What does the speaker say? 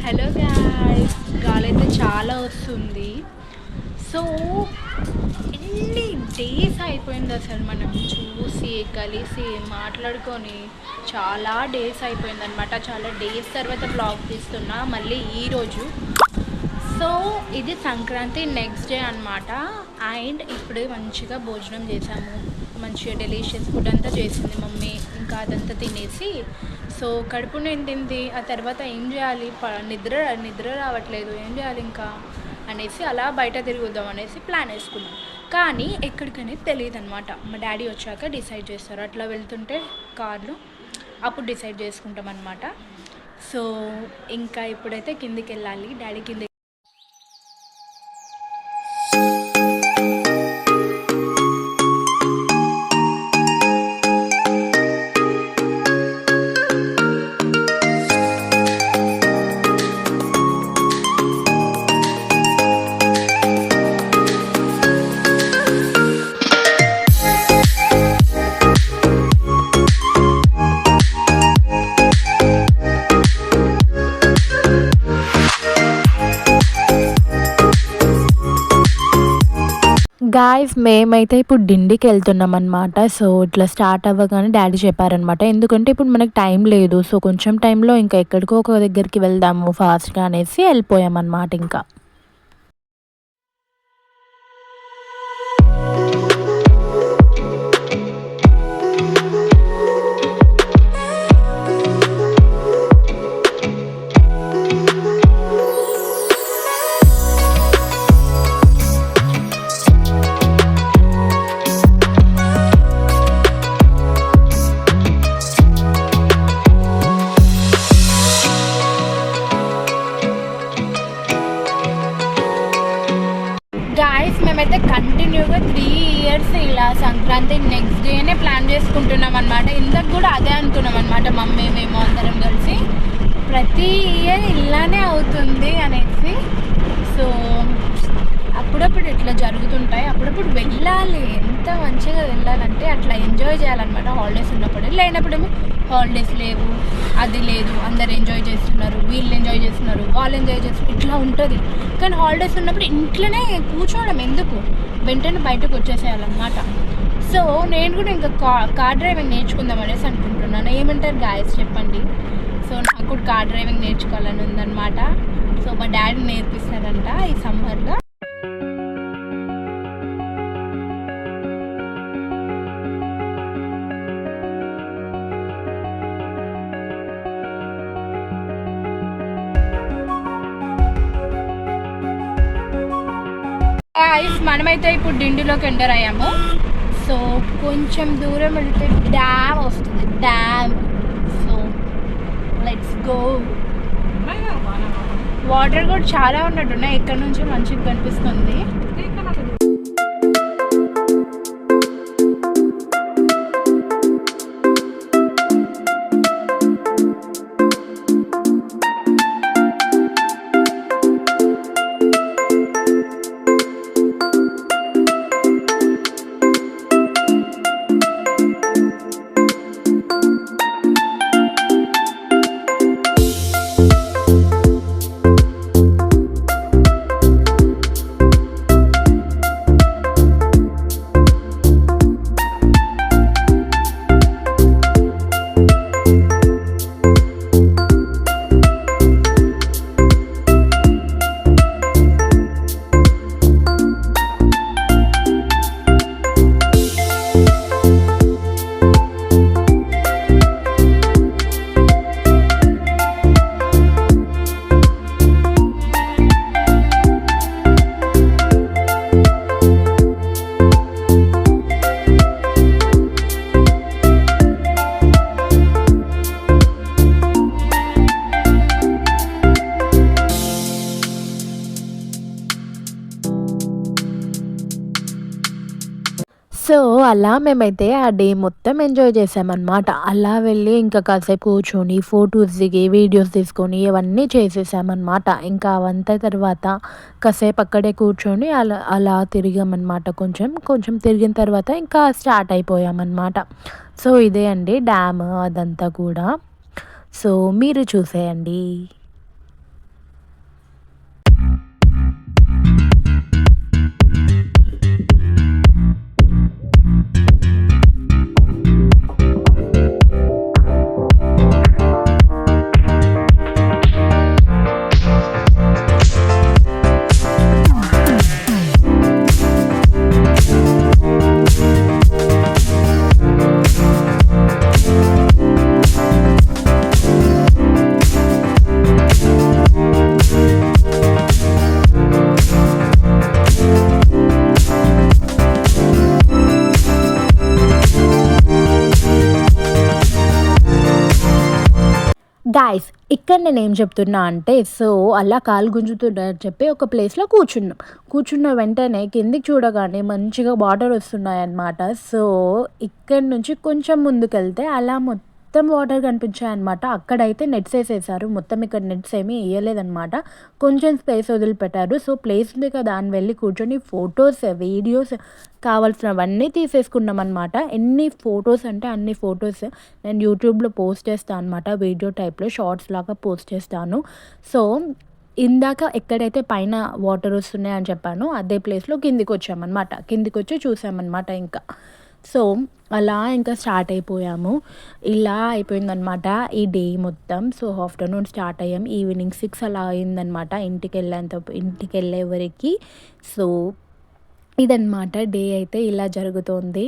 Hello guys, గాలైతే చాలా వస్తుంది. So ఎన్ని డేస్ అయిపోయింది అసలు మనం చూసి కలిసి మాట్లాడుకొని, చాలా డేస్ అయిపోయింది అనమాట. చాలా డేస్ తర్వాత బ్లాగ్ తీస్తున్నా మళ్ళీ ఈరోజు. సో ఇది సంక్రాంతి నెక్స్ట్ డే అనమాట. అండ్ ఇప్పుడు మంచిగా భోజనం చేసాము, మంచిగా డెలీషియస్ ఫుడ్ అంతా చేసింది మమ్మీ. ఇంకా అదంతా తినేసి సో కడుపు నిండింది. ఆ తర్వాత ఏం చేయాలి, నిద్ర రావట్లేదు, ఏం చేయాలి ఇంకా అనేసి అలా బయట తిరుగుద్దాం అనేసి ప్లాన్ వేసుకున్నాం. కానీ ఎక్కడికనేది తెలియదు అనమాట. మా డాడీ వచ్చాక డిసైడ్ చేస్తారు. అట్లా వెళ్తుంటే కార్లు అప్పుడు డిసైడ్ చేసుకుంటాం అనమాట. సో ఇంకా ఇప్పుడైతే కిందికి వెళ్ళాలి. డాడీ కింద గాయ్స్, మేమైతే ఇప్పుడు డిండికి వెళ్తున్నాం అనమాట. సో ఇట్లా స్టార్ట్ అవ్వగానే డాడీ చెప్పారనమాట, ఎందుకంటే ఇప్పుడు మనకు టైం లేదు, సో కొంచెం టైంలో ఇంకా ఎక్కడికో ఒక దగ్గరికి వెళ్దాము ఫాస్ట్గా అనేసి వెళ్ళిపోయామన్నమాట. ఇంకా గాయస్, మేమైతే కంటిన్యూగా 3 years ఇలా సంక్రాంతి నెక్స్ట్ డేనే ప్లాన్ చేసుకుంటున్నాం అనమాట. ఇంతకు కూడా అదే అనుకున్నాం అనమాట, మమ్మీ మేము అందరం కలిసి. ప్రతి ఇయర్ ఇలానే అవుతుంది అనేసి. సో అప్పుడప్పుడు ఇట్లా జరుగుతుంటాయి. అప్పుడప్పుడు వెళ్ళాలి, ఎంత మంచిగా వెళ్ళాలంటే అట్లా ఎంజాయ్ చేయాలన్నమాట. హాలిడేస్ ఉన్నప్పుడు, లేనప్పుడేమో హాలిడేస్ లేవు, అది లేదు, అందరు ఎంజాయ్ చేస్తున్నారు, వీళ్ళు ఎంజాయ్ చేస్తున్నారు, వాళ్ళు ఎంజాయ్ చేస్తున్నారు, ఇట్లా ఉంటుంది. కానీ హాలిడేస్ ఉన్నప్పుడు ఇంట్లోనే కూర్చోవడం ఎందుకు, వెంటనే బయటకు వచ్చేసేయాలన్నమాట. సో నేను కూడా ఇంకా కార్ డ్రైవింగ్ నేర్చుకుందాం అనేసి అనుకుంటున్నాను. ఏమంటారు గాయస్ చెప్పండి. సో నాకు కూడా కార్ డ్రైవింగ్ నేర్చుకోవాలని ఉందన్నమాట. సో మా డాడీ నేర్పిస్తారంట ఈ సమ్మర్లో. మనమైతే ఇప్పుడు డిండిలోకి ఎంటర్ అయ్యాము. సో కొంచెం దూరం వెళ్తే డ్యామ్ వస్తుంది, dam. So let's go. Water కూడా చాలా ఉన్నట్టున్నాయి, ఇక్కడ నుంచి మంచిగా కనిపిస్తుంది. అలా మేమైతే ఆ డే మొత్తం ఎంజాయ్ చేసామన్నమాట. అలా వెళ్ళి ఇంకా కాసేపు కూర్చొని ఫోటోస్ దిగి, వీడియోస్ తీసుకొని ఇవన్నీ చేసేసామన్నమాట. ఇంకా అవంతా తర్వాత కాసేపు అక్కడే కూర్చొని అలా అలా తిరిగామన్నమాట. కొంచెం కొంచెం తిరిగిన తర్వాత ఇంకా స్టార్ట్ అయిపోయామన్నమాట. సో ఇదే అండి డ్యామ్ అదంతా కూడా. సో మీరు చూసేయండి. గాయ్స్ ఇక్కడ నేనేం చెప్తున్నా అంటే, సో అలా కాలు గుంజుతున్నాయని చెప్పి ఒక ప్లేస్‌లో కూర్చున్నాం. కూర్చున్న వెంటనే కిందకి చూడగానే మంచిగా వాటర్ వస్తున్నాయన్నమాట. సో ఇక్కడి నుంచి కొంచెం ముందుకెళ్తే అలా మొత్తం వాటర్ కనిపించాయన్నమాట. అక్కడైతే నెట్స్ ఏసేశారు. మొత్తం ఇక్కడ నెట్స్ ఏమి ఎయలేదన్నమాట. కొంచెం స్పేస్ వదిలిపెట్టారు. సో ప్లేస్ ఉంది కదా అని వెళ్ళి కూర్చొని ఫోటోస్, వీడియోస్ కావాల్సినవన్నీ తీసేసుకున్నామన్నమాట. ఎన్ని ఫోటోస్ అంటే అన్ని ఫోటోస్ నేను యూట్యూబ్‌లో పోస్ట్ చేస్తా అనమాట. వీడియో టైప్‌లో షార్ట్స్ లాగా పోస్ట్ చేస్తాను. సో ఇందాక ఎక్కడైతే పైన వాటర్ వస్తున్నాయి అని చెప్పానో అదే ప్లేస్‌లో కిందికొచ్చామన్నమాట. కిందికొచ్చి చూసామన్నమాట ఇంకా. సో అలా ఇంకా స్టార్ట్ అయిపోయాము. ఇలా అయిపోయిందనమాట ఈ డే మొత్తం. సో ఆఫ్టర్‌నూన్ స్టార్ట్ అయ్యాం. ఈవినింగ్ 6 అలా అయిందనమాట ఇంటికెళ్ళే వరకి. సో ఇదనమాట డే అయితే ఇలా జరుగుతోంది.